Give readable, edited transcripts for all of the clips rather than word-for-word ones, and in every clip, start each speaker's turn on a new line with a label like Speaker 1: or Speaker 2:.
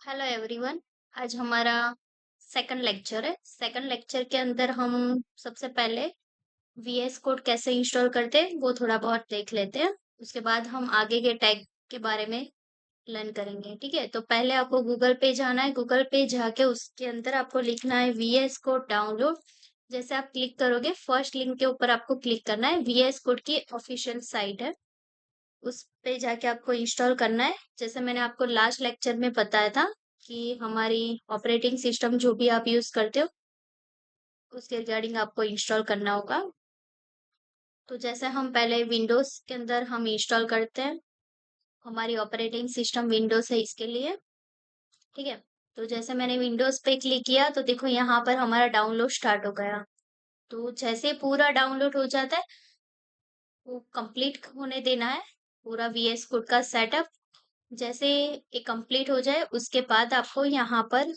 Speaker 1: Hello everyone. आज हमारा second lecture है। सेकंड लेक्चर के अंदर हम सबसे पहले वीएस कोड कैसे इंस्टॉल करते हैं वो थोड़ा बहुत देख लेते हैं। उसके बाद हम आगे के टैग के बारे में लर्न करेंगे। ठीक है, तो पहले आपको गूगल पे जाना है। गूगल पे जाके उसके अंदर आपको लिखना है वीएस कोड डाउनलोड। जैसे आप क्लिक करोगे फर्स्ट लिंक के ऊपर आपको क्लिक करना है। वीएस कोड की ऑफिशियल साइट है, उस पे जाके आपको इंस्टॉल करना है। जैसे मैंने आपको लास्ट लेक्चर में बताया था कि हमारी ऑपरेटिंग सिस्टम जो भी आप यूज करते हो उसके रिगार्डिंग आपको इंस्टॉल करना होगा। तो जैसे हम पहले विंडोज के अंदर हम इंस्टॉल करते हैं, हमारी ऑपरेटिंग सिस्टम विंडोज है इसके लिए। ठीक है, तो जैसे मैंने विंडोज पे क्लिक किया तो देखो यहाँ पर हमारा डाउनलोड स्टार्ट हो गया। तो जैसे पूरा डाउनलोड हो जाता है वो कंप्लीट होने देना है, पूरा वीएस कोड का सेटअप। जैसे ये कंप्लीट हो जाए उसके बाद आपको यहाँ पर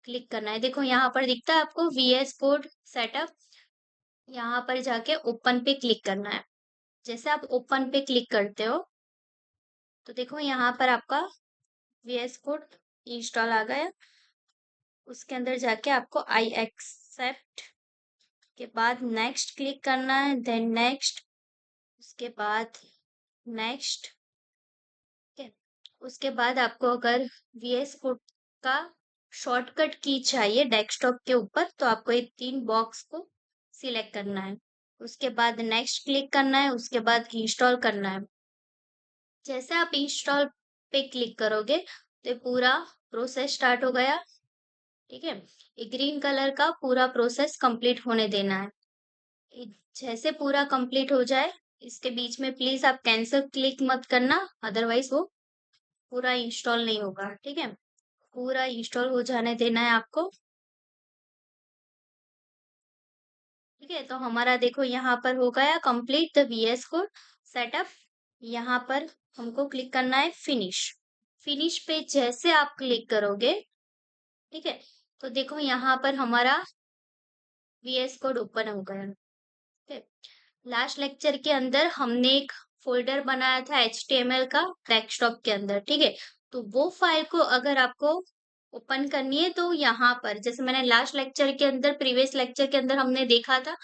Speaker 1: क्लिक करना है। देखो यहाँ पर दिखता है आपको वीएस कोड सेटअप। यहाँ पर जाके ओपन पे क्लिक करना है। जैसे आप ओपन पे क्लिक करते हो तो देखो यहाँ पर आपका वीएस कोड इंस्टॉल आ गया। उसके अंदर जाके आपको आई एक्सेप्ट के बाद नेक्स्ट क्लिक करना है, देन नेक्स्ट, उसके बाद नेक्स्ट। ठीक है, उसके बाद आपको अगर वीएस कोड का शॉर्टकट की चाहिए डेस्कटॉप के ऊपर तो आपको ये तीन बॉक्स को सिलेक्ट करना है। उसके बाद नेक्स्ट क्लिक करना है, उसके बाद इंस्टॉल करना है। जैसे आप इंस्टॉल पे क्लिक करोगे तो पूरा प्रोसेस स्टार्ट हो गया। ठीक है, ये ग्रीन कलर का पूरा प्रोसेस कंप्लीट होने देना है। जैसे पूरा कंप्लीट हो जाए इसके बीच में प्लीज आप कैंसिल क्लिक मत करना, अदरवाइज वो पूरा इंस्टॉल नहीं होगा। ठीक है, पूरा इंस्टॉल हो जाने देना है आपको। ठीक है, तो हमारा देखो यहाँ पर हो गया complete the VS code setup. यहाँ पर हमको क्लिक करना है फिनिश। फिनिश पे जैसे आप क्लिक करोगे, ठीक है, तो देखो यहाँ पर हमारा वीएस कोड ओपन हो गया। ठीक है, लास्ट लेक्चर के अंदर हमने एक फोल्डर बनाया था एचटीएमएल का डेस्कटॉप के अंदर। ठीक है, तो वो फाइल को अगर आपको ओपन करनी है तो यहाँ पर जैसे मैंने लास्ट लेक्चर के अंदर प्रीवियस लेक्चर के अंदर हमने देखा था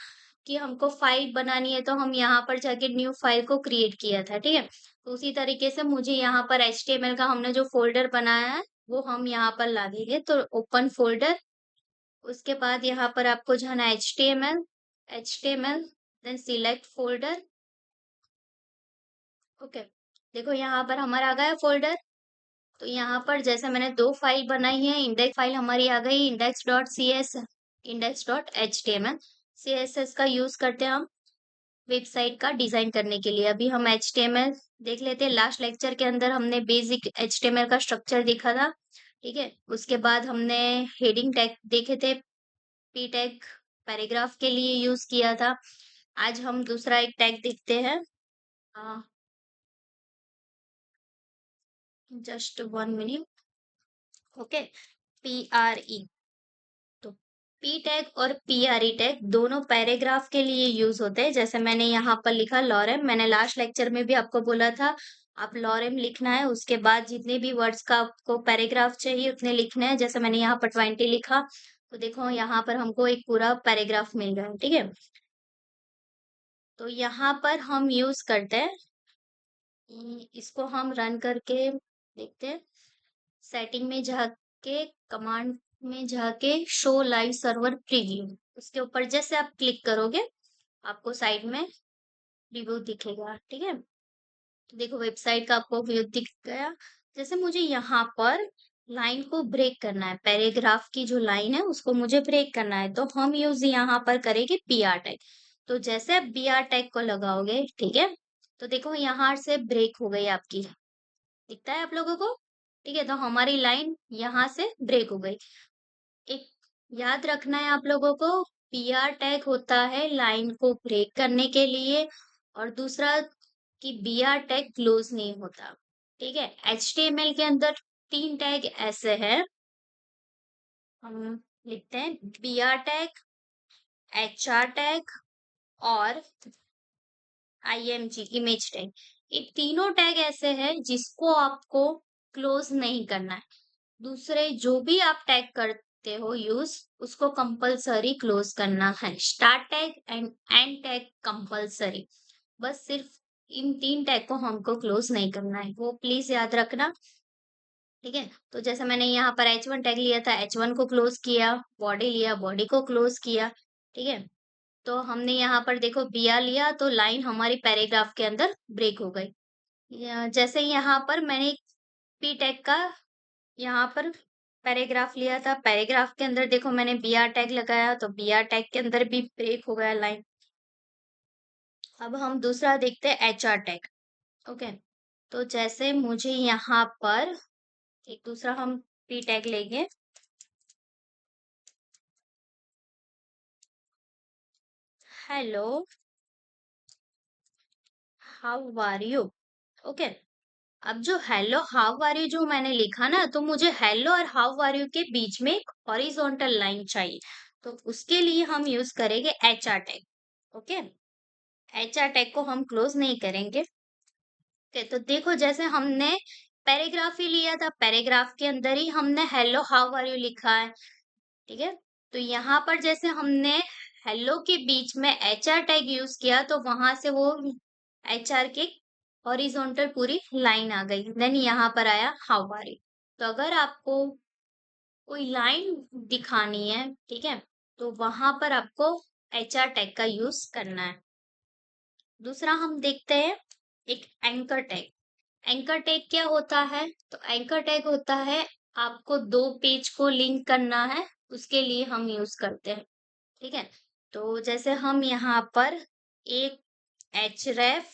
Speaker 1: कि हमको फाइल बनानी है तो हम यहाँ पर जाके न्यू फाइल को क्रिएट किया था। ठीक है, तो उसी तरीके से मुझे यहाँ पर एचटीएमएल का हमने जो फोल्डर बनाया है वो हम यहाँ पर लागेंगे। तो ओपन फोल्डर, उसके बाद यहाँ पर आपको जाना HTML, HTML then select folder. Okay, देखो यहाँ पर हमारा आ गया फोल्डर। तो यहाँ पर जैसे मैंने दो फाइल बनाई है, इंडेक्स फाइल हमारी आ गई index dot C S, index dot H T M L. C S S का यूज करते हैं हम वेबसाइट का डिजाइन करने के लिए। अभी हम एच टी एम एल देख लेते हैं। लास्ट लेक्चर के अंदर हमने basic H T M L का स्ट्रक्चर देखा था। ठीक है, उसके बाद हमने हेडिंग टैग देखे थे, पी टैग पैराग्राफ के लिए यूज किया था। आज हम दूसरा एक टैग देखते हैं। Just 1 minute. Okay, P R E. तो पी टैग और पी आर ई टैग दोनों पैराग्राफ के लिए यूज होते हैं। जैसे मैंने यहाँ पर लिखा लॉरेम, मैंने लास्ट लेक्चर में भी आपको बोला था आप लॉरेम लिखना है, उसके बाद जितने भी वर्ड्स का आपको पैराग्राफ चाहिए उतने लिखने हैं। जैसे मैंने यहाँ पर 20 लिखा तो देखो यहाँ पर हमको एक पूरा पैराग्राफ मिल रहा है। ठीक है, तो यहाँ पर हम यूज करते हैं, इसको हम रन करके देखते हैं। सेटिंग में जाके कमांड में जाके शो लाइव सर्वर प्रीव्यू, उसके ऊपर जैसे आप क्लिक करोगे आपको साइड में रिव्यू दिखेगा। ठीक है, तो देखो वेबसाइट का आपको व्यू दिख गया। जैसे मुझे यहाँ पर लाइन को ब्रेक करना है, पैराग्राफ की जो लाइन है उसको मुझे ब्रेक करना है, तो हम यूज यहाँ पर करेंगे पी आर टैग। तो जैसे आप बी आर टैग को लगाओगे, ठीक है, तो देखो यहाँ से ब्रेक हो गई आपकी, दिखता है आप लोगों को। ठीक है, तो हमारी लाइन यहाँ से ब्रेक हो गई। एक याद रखना है आप लोगों को, पीआर टैग होता है लाइन को ब्रेक करने के लिए, और दूसरा कि बीआर टैग क्लोज नहीं होता। ठीक है, एचटीएमएल के अंदर तीन टैग ऐसे हैं, हम लिखते हैं बीआर टैग, एचआर टैग और आईएमजी इमेज टैग। ये तीनों टैग ऐसे हैं जिसको आपको क्लोज नहीं करना है। दूसरे जो भी आप टैग करते हो यूज, उसको कंपलसरी क्लोज करना है। Start tag and and tag compulsory. बस सिर्फ इन 3 टैग को हमको क्लोज नहीं करना है, वो प्लीज याद रखना। ठीक है, तो जैसे मैंने यहाँ पर H1 टैग लिया था, H1 को क्लोज किया, बॉडी लिया, बॉडी को क्लोज किया। ठीक है, तो हमने यहाँ पर देखो बिया लिया तो लाइन हमारी पैराग्राफ के अंदर ब्रेक हो गई। जैसे यहाँ पर मैंने पी टैग का यहाँ पर पैराग्राफ लिया था, पैराग्राफ के अंदर देखो मैंने बीआर टैग लगाया तो बीआर टैग के अंदर भी ब्रेक हो गया लाइन। अब हम दूसरा देखते हैं एचआर टैग। ओके, तो जैसे मुझे यहाँ पर एक दूसरा हम पी टैग लेंगे। Hello, how are you. Okay, अब जो हेलो हाउ आर यू जो मैंने लिखा ना, तो मुझे हेलो और हाउ आर यू के बीच में एक हॉरिजॉन्टल लाइन चाहिए। तो उसके लिए हम यूज करेंगे HR tag. Okay, HR tag को हम क्लोज नहीं करेंगे। ओके, तो देखो जैसे हमने पैराग्राफ ही लिया था, पैराग्राफ के अंदर ही हमने हेलो हाउ आर यू लिखा है। ठीक है, तो यहाँ पर जैसे हमने हेलो के बीच में एचआर टैग यूज किया तो वहां से वो एचआर की हॉरिजॉन्टल पूरी लाइन आ गई, देन यहाँ पर आया हाउ आर यू। तो अगर आपको कोई लाइन दिखानी है, ठीक है, तो वहां पर आपको एचआर टैग का यूज करना है। दूसरा हम देखते हैं एक एंकर टैग। एंकर टैग क्या होता है? तो एंकर टैग होता है आपको 2 पेज को लिंक करना है, उसके लिए हम यूज करते हैं। ठीक है, तो जैसे हम यहाँ पर एक एचरेफ,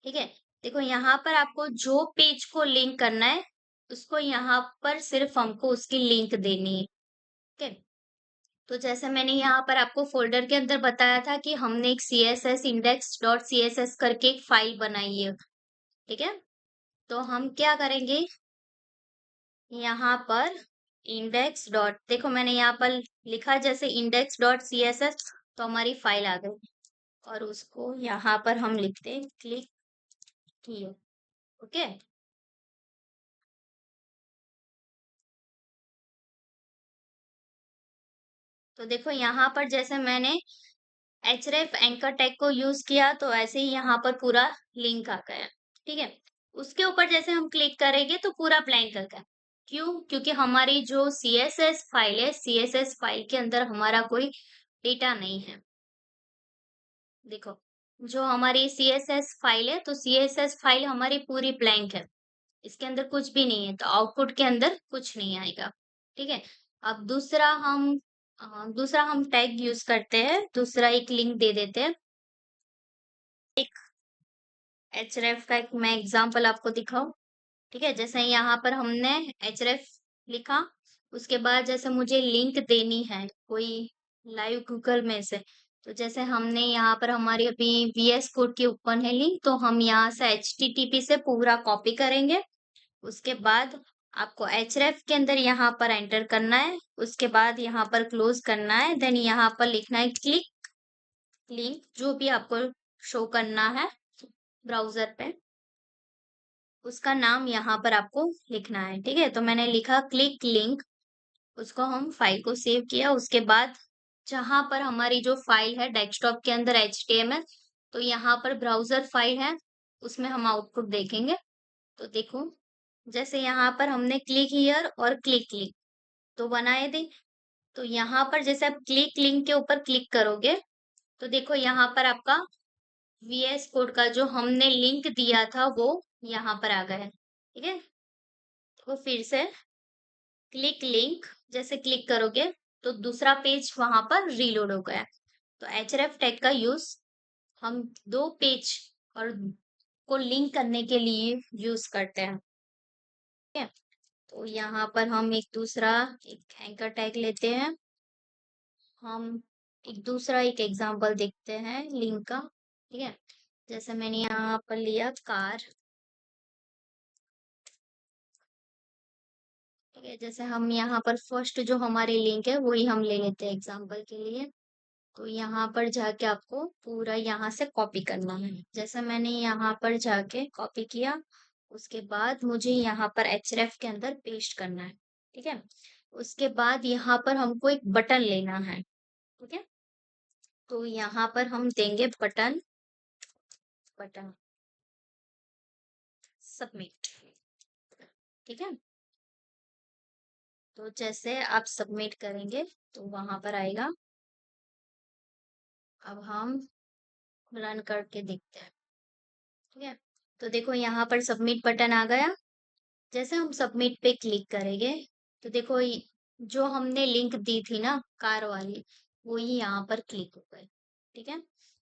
Speaker 1: ठीक है, देखो यहाँ पर आपको जो पेज को लिंक करना है उसको यहाँ पर सिर्फ हमको उसकी लिंक देनी है। ठीक है, तो जैसे मैंने यहाँ पर आपको फोल्डर के अंदर बताया था कि हमने एक css index.css करके एक फाइल बनाई है। ठीक है, तो हम क्या करेंगे, यहाँ पर इंडेक्स डॉट, देखो मैंने यहाँ पर लिखा जैसे index dot C S S, तो हमारी फाइल आ गई और उसको यहाँ पर हम लिखते हैं क्लिक हियर। ओके, तो देखो यहाँ पर जैसे मैंने एचरेफ एंकर टैग को यूज किया तो ऐसे ही यहाँ पर पूरा लिंक आ गया। ठीक है, उसके ऊपर जैसे हम क्लिक करेंगे तो पूरा ब्लैंक आ गया। क्यों? क्योंकि हमारी जो सी एस एस फाइल है, सी एस एस फाइल के अंदर हमारा कोई डेटा नहीं है। देखो, जो हमारी CSS फाइल है, तो CSS फाइल हमारी पूरी ब्लैंक है, इसके अंदर कुछ भी नहीं है, तो आउटपुट के अंदर कुछ नहीं आएगा। ठीक है, अब दूसरा हम टैग यूज करते हैं, दूसरा एक लिंक दे देते हैं। एक href का एक मैं एग्जांपल आपको दिखाऊं। ठीक है, जैसे यहाँ पर हमने href लिखा, उसके बाद जैसे मुझे लिंक देनी है कोई लाइव गूगल में से, तो जैसे हमने यहाँ पर हमारी अभी VS कोड की ओपन है लिंक, तो हम यहाँ से HTTP से पूरा कॉपी करेंगे। उसके बाद आपको href के अंदर यहाँ पर एंटर करना है, उसके बाद यहाँ पर क्लोज करना है, देन यहाँ पर लिखना है क्लिक लिंक, जो भी आपको शो करना है ब्राउजर पे, उसका नाम यहाँ पर आपको लिखना है। ठीक है, तो मैंने लिखा क्लिक लिंक, उसको हम फाइल को सेव किया। उसके बाद जहां पर हमारी जो फाइल है डेस्कटॉप के अंदर HTML, तो यहाँ पर ब्राउजर फाइल है, उसमें हम आउटपुट देखेंगे। तो देखो जैसे यहाँ पर हमने क्लिक हियर और क्लिक लिंक तो बनाए थे, तो यहाँ पर जैसे आप क्लिक लिंक के ऊपर क्लिक करोगे तो देखो यहाँ पर आपका VS कोड का जो हमने लिंक दिया था वो यहाँ पर आ गया है। ठीक है, तो फिर से क्लिक लिंक जैसे क्लिक करोगे तो दूसरा पेज वहां पर रीलोड हो गया। तो href टैग का यूज हम 2 पेज और को लिंक करने के लिए यूज करते हैं। ठीक है, तो यहाँ पर हम एक एंकर टैग लेते हैं। हम एक एग्जांपल देखते हैं लिंक का। ठीक है, जैसे मैंने यहाँ पर लिया कार। ठीक है, जैसे हम यहाँ पर फर्स्ट जो हमारी लिंक है वही हम ले लेते हैं एग्जांपल के लिए। तो यहाँ पर जाके आपको पूरा यहाँ से कॉपी करना है, जैसे मैंने यहाँ पर जाके कॉपी किया। उसके बाद मुझे यहाँ पर href के अंदर पेस्ट करना है। ठीक है। उसके बाद यहाँ पर हमको एक बटन लेना है, ठीक है। तो यहाँ पर हम देंगे बटन, बटन सबमिट, ठीक है। तो जैसे आप सबमिट करेंगे तो वहां पर आएगा। अब हम रन करके देखते हैं, ठीक है। तो देखो यहाँ पर सबमिट बटन आ गया। जैसे हम सबमिट पे क्लिक करेंगे तो देखो जो हमने लिंक दी थी ना कार वाली, वो ही यहाँ पर क्लिक हो गए, ठीक है।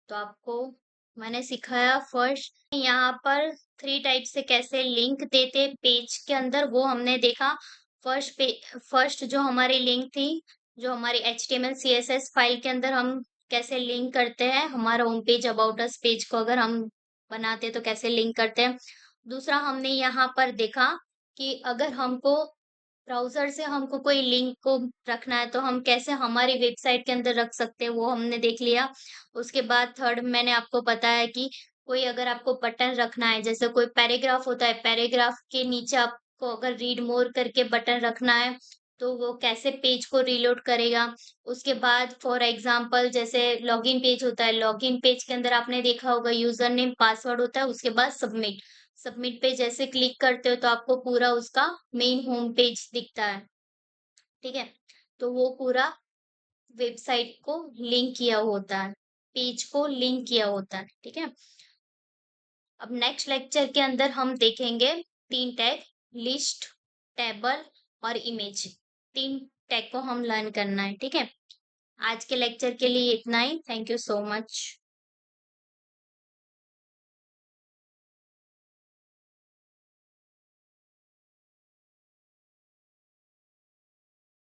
Speaker 1: तो आपको मैंने सिखाया फर्स्ट यहाँ पर 3 टाइप से कैसे लिंक देते पेज के अंदर, वो हमने देखा। फर्स्ट जो हमारी लिंक थी, जो हमारी HTML CSS फाइल के अंदर हम कैसे लिंक करते हैं, हमारा home page about us page को अगर हम बनाते हैं तो कैसे लिंक करते हैं। दूसरा हमने यहाँ पर देखा कि अगर हमको ब्राउज़र से हमको कोई लिंक को रखना है तो हम कैसे हमारी वेबसाइट के अंदर रख सकते हैं, वो हमने देख लिया। उसके बाद थर्ड मैंने आपको बताया कि कोई अगर आपको बटन रखना है, जैसे कोई पैराग्राफ होता है, पैराग्राफ के नीचे आपको अगर रीड मोर करके बटन रखना है, तो वो कैसे पेज को रीलोड करेगा। उसके बाद फॉर एग्ज़ाम्पल जैसे लॉगिन पेज होता है, लॉगिन पेज के अंदर आपने देखा होगा यूज़र नेम, पासवर्ड होता है, उसके बाद सबमिट। सबमिट पे जैसे क्लिक करते हो तो आपको पूरा उसका मेन होम पेज दिखता है, ठीक है। तो वो पूरा वेबसाइट को लिंक किया होता है, पेज को लिंक किया होता है, ठीक है। अब नेक्स्ट लेक्चर के अंदर हम देखेंगे 3 टैग, लिस्ट, टेबल और इमेज। 3 टैग को हम लर्न करना है, ठीक है। आज के लेक्चर के लिए इतना ही। Thank you so much.